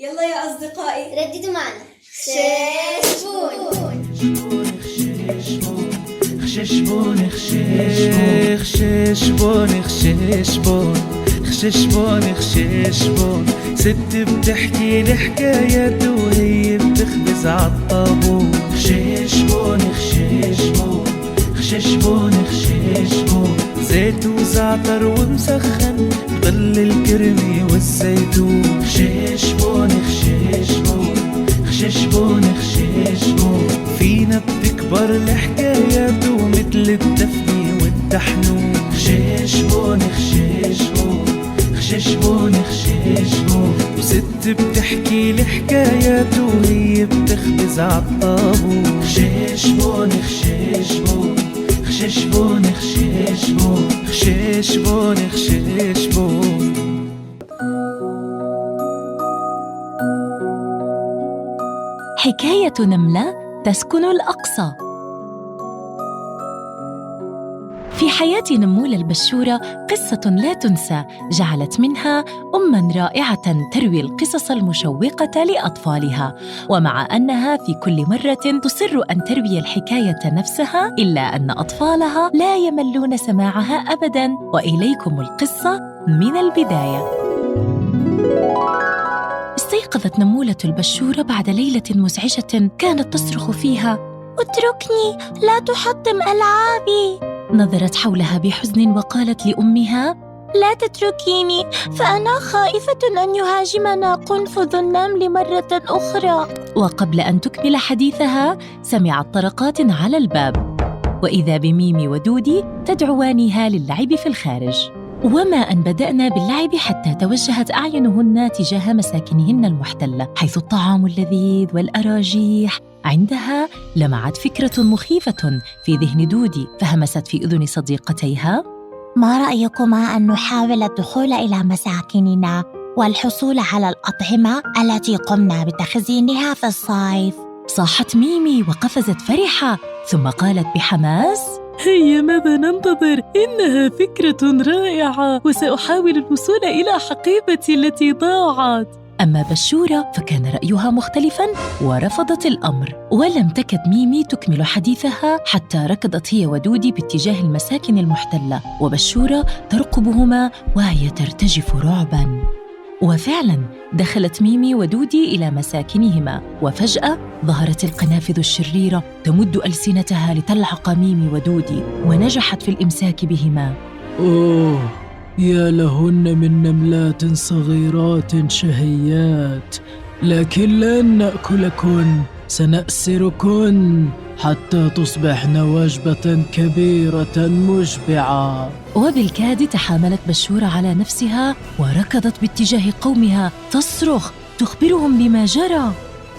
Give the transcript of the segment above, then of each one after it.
يلا يا أصدقائي رددوا معنا خشيشبون. خشيشبون خشيشبون خشيشبون خشيشبون خشيشبون، ست بتحكي لي حكايات وهي بتخبز عالطابور. خشيشبون خشيشبون خشيشبون خشيشبون، زيت وزعتر ومسخن بظل الكرمي والزيتون. خشيشبون خشيشبون خشيشبون خشيشبون، فينا بتكبر الحكايات ومثل الدفني والدحنون. خشيشبون خشيشبون خشيشبون خشيشبون، وست بتحكي لي حكايات وهي بتخبز عالطابور. خشيشبون خشيشبون خشيشبون خشيشبون خشيشبون خشيشبون. حكاية نملة تسكن الأقصى. في حياة نمولة البشورة قصة لا تنسى، جعلت منها أماً رائعة تروي القصص المشوقة لأطفالها. ومع أنها في كل مرة تصر أن تروي الحكاية نفسها، إلا أن أطفالها لا يملون سماعها أبداً. وإليكم القصة من البداية. استيقظت نمولة البشورة بعد ليلة مزعجة كانت تصرخ فيها: اتركني، لا تحطم ألعابي. نظرت حولها بحزن وقالت لأمها: لا تتركيني، فأنا خائفة أن يهاجمنا قنفذ النمل مرة أخرى. وقبل أن تكمل حديثها سمعت طرقات على الباب، وإذا بميمي ودودي تدعوانها للعب في الخارج. وما أن بدأنا باللعب حتى توجهت أعينهن تجاه مساكنهن المحتلة، حيث الطعام اللذيذ والأراجيح. عندها لمعت فكرة مخيفة في ذهن دودي، فهمست في أذن صديقتيها: ما رأيكما أن نحاول الدخول إلى مساكننا والحصول على الأطعمة التي قمنا بتخزينها في الصيف؟ صاحت ميمي وقفزت فرحة، ثم قالت بحماس: هيا، ماذا ننتظر؟ إنها فكرة رائعة، وسأحاول الوصول إلى حقيبتي التي ضاعت. أما بشورة فكان رأيها مختلفاً ورفضت الأمر. ولم تكد ميمي تكمل حديثها حتى ركضت هي ودودي باتجاه المساكن المحتلة، وبشورة ترقبهما وهي ترتجف رعباً. وفعلاً دخلت ميمي ودودي إلى مساكنهما، وفجأة ظهرت القنافذ الشريرة تمد ألسنتها لتلحق ميمي ودودي، ونجحت في الإمساك بهما. أوه، يا لهن من نملات صغيرات شهيات، لكن لن نأكلكن، سنأسركن حتى تصبحن وجبة كبيرة مشبعة. وبالكاد تحاملت بشورة على نفسها وركضت باتجاه قومها تصرخ تخبرهم بما جرى.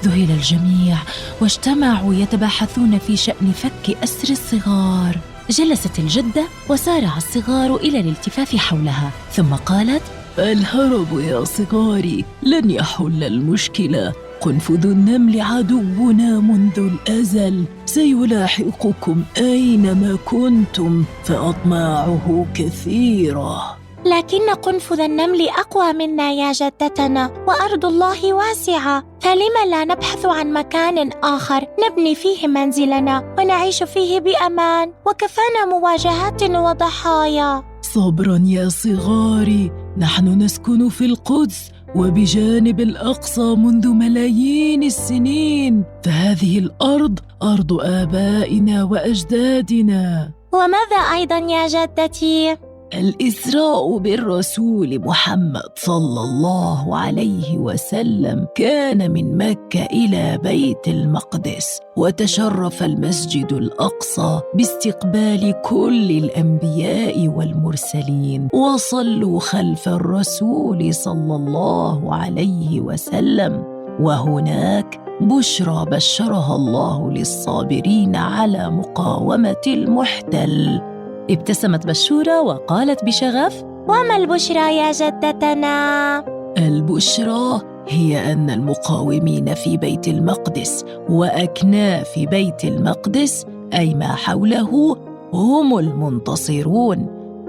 ذهل الجميع واجتمعوا يتباحثون في شأن فك أسر الصغار. جلست الجدة وسارع الصغار إلى الالتفاف حولها، ثم قالت: الهرب يا صغاري، لن يحل المشكلة. قنفذ النمل عدونا منذ الأزل، سيلاحقكم أينما كنتم، فأطماعه كثيرة. لكن قنفذ النمل أقوى منا يا جدتنا، وأرض الله واسعة، فلما لا نبحث عن مكان آخر نبني فيه منزلنا ونعيش فيه بأمان، وكفانا مواجهات وضحايا. صبرا يا صغاري، نحن نسكن في القدس وبجانب الأقصى منذ ملايين السنين، فهذه الأرض أرض آبائنا وأجدادنا. وماذا أيضا يا جدتي؟ الإسراء بالرسول محمد صلى الله عليه وسلم كان من مكة إلى بيت المقدس، وتشرف المسجد الأقصى باستقبال كل الأنبياء والمرسلين، وصلوا خلف الرسول صلى الله عليه وسلم. وهناك بشرى بشرها الله للصابرين على مقاومة المحتل. ابتسمت بشورة وقالت بشغف: وما البشرى يا جدتنا؟ البشرى هي أن المقاومين في بيت المقدس وأكناف بيت المقدس، أي ما حوله، هم المنتصرون،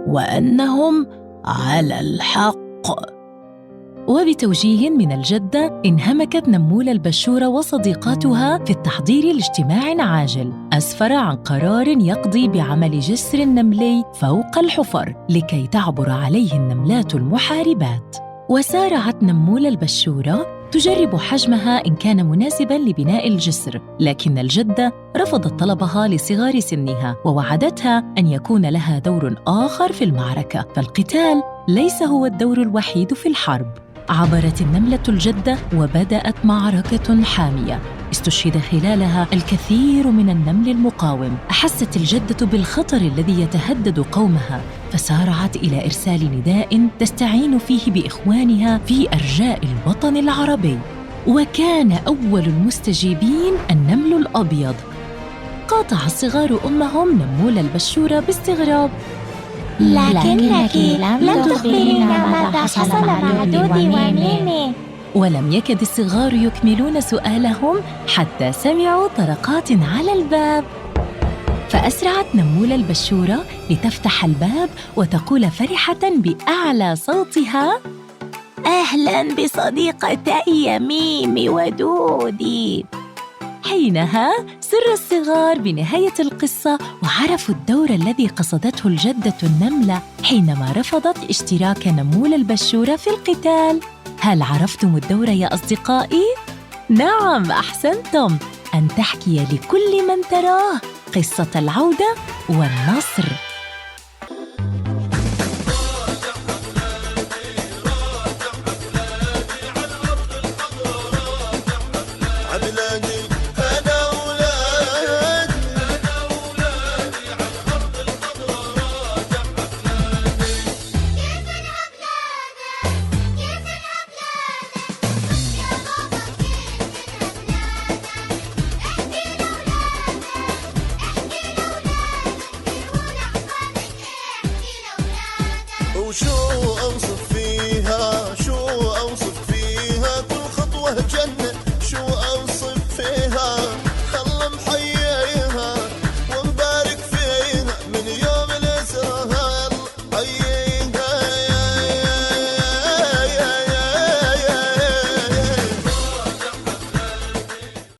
وأنهم على الحق. وبتوجيه من الجدة انهمكت نمولة البشورة وصديقاتها في التحضير لاجتماع عاجل أسفر عن قرار يقضي بعمل جسر نملي فوق الحفر لكي تعبر عليه النملات المحاربات. وسارعت نمولة البشورة تجرب حجمها إن كان مناسباً لبناء الجسر، لكن الجدة رفضت طلبها لصغار سنها ووعدتها أن يكون لها دور آخر في المعركة، فالقتال ليس هو الدور الوحيد في الحرب. عبرت النملة الجدة وبدأت معركة حامية استشهد خلالها الكثير من النمل المقاوم. أحست الجدة بالخطر الذي يتهدد قومها، فسارعت إلى إرسال نداء تستعين فيه بإخوانها في أرجاء الوطن العربي. وكان أول المستجيبين النمل الأبيض. قاطع الصغار أمهم نمولة البشورة باستغراب: لكنك لم تخبرينا ماذا حصل مع دودي وميمي. ولم يكد الصغار يكملون سؤالهم حتى سمعوا طرقات على الباب، فأسرعت نمولة البشورة لتفتح الباب وتقول فرحة بأعلى صوتها: أهلاً بصديقتي ميمي ودودي. حينها سر الصغار بنهاية القصة وعرفوا الدور الذي قصدته الجدة النملة حينما رفضت اشتراك نمولة البشورة في القتال. هل عرفتم الدور يا أصدقائي؟ نعم، أحسنتم، أن تحكي لكل من تراه قصة العودة والنصر. وشو أوصف